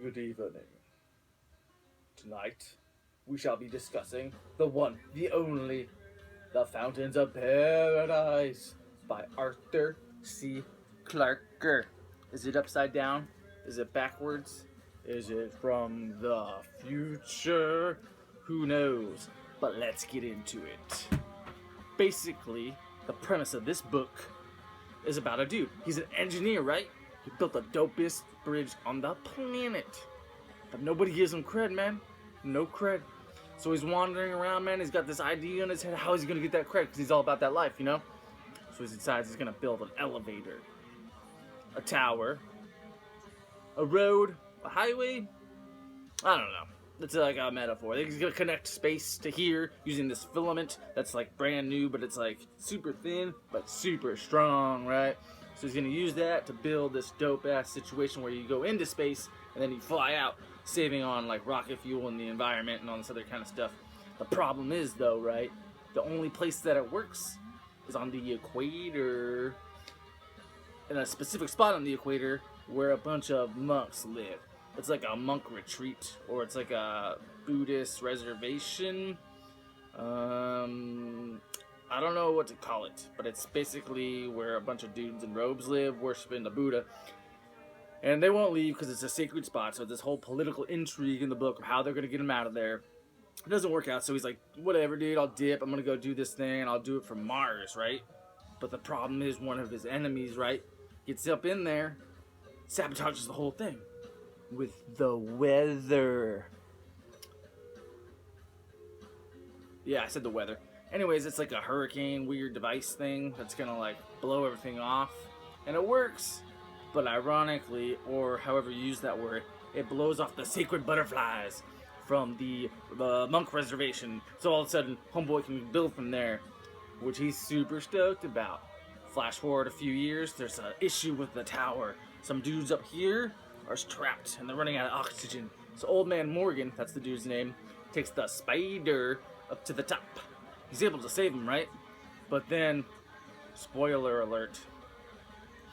Good evening. Tonight, we shall be discussing the one, the only, The Fountains of Paradise by Arthur C. Clarke. Is it upside down? Is it backwards? Is it from the future? Who knows? But let's get into it. Basically, the premise of this book is about a dude. He's an engineer, right? He built the dopest bridge on the planet. But nobody gives him cred, man. No cred. So he's wandering around, man. He's got this idea in his head. How is he going to get that cred? Because he's all about that life, you know? So he decides he's going to build an elevator, a tower, a road, a highway. I don't know. It's like a metaphor. He's going to connect space to here using this filament that's like brand new, but it's like super thin, but super strong, right? So he's going to use that to build this dope-ass situation where you go into space and then you fly out, saving on like rocket fuel and the environment and all this other kind of stuff. The problem is, though, right? The only place that it works is on the equator, in a specific spot on the equator where a bunch of monks live. It's like a monk retreat, or it's like a Buddhist reservation. I don't know what to call it, but it's basically where a bunch of dudes in robes live, worshiping the Buddha. And they won't leave because it's a sacred spot, so this whole political intrigue in the book of how they're going to get him out of there. It doesn't work out, so he's like, whatever, dude, I'll dip, I'm going to go do this thing, and I'll do it from Mars, right? But the problem is one of his enemies, right, gets up in there, sabotages the whole thing with the weather. Yeah, I said the weather. Anyways, it's like a hurricane weird device thing that's gonna like blow everything off. And it works, but ironically, or however you use that word, it blows off the sacred butterflies from the monk reservation. So all of a sudden, homeboy can build from there, which he's super stoked about. Flash forward a few years, there's an issue with the tower. Some dudes up here are trapped and they're running out of oxygen. So old man Morgan, that's the dude's name, takes the spider up to the top. He's able to save him, right? But then, spoiler alert,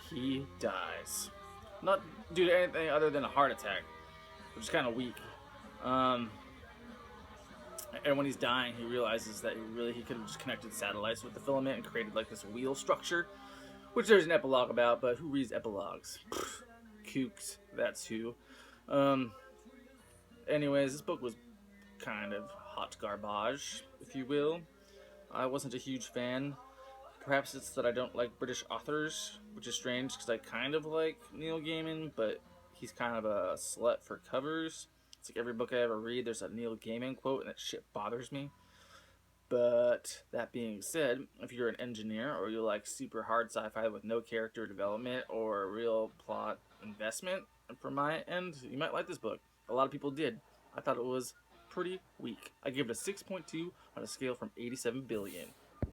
he dies. Not due to anything other than a heart attack, which is kind of weak. And when he's dying, he realizes that he could have just connected satellites with the filament and created like this wheel structure, which there's an epilogue about, but who reads epilogues? Kooks, that's who. Anyways, this book was kind of hot garbage, if you will. I wasn't a huge fan. Perhaps it's that I don't like British authors, which is strange because I kind of like Neil Gaiman, but he's kind of a slut for covers. It's like every book I ever read, there's a Neil Gaiman quote, and that shit bothers me. But that being said, if you're an engineer or you like super hard sci-fi with no character development or real plot investment, from my end, you might like this book. A lot of people did. I thought it was pretty weak. I give it a 6.2 on a scale from 87 billion.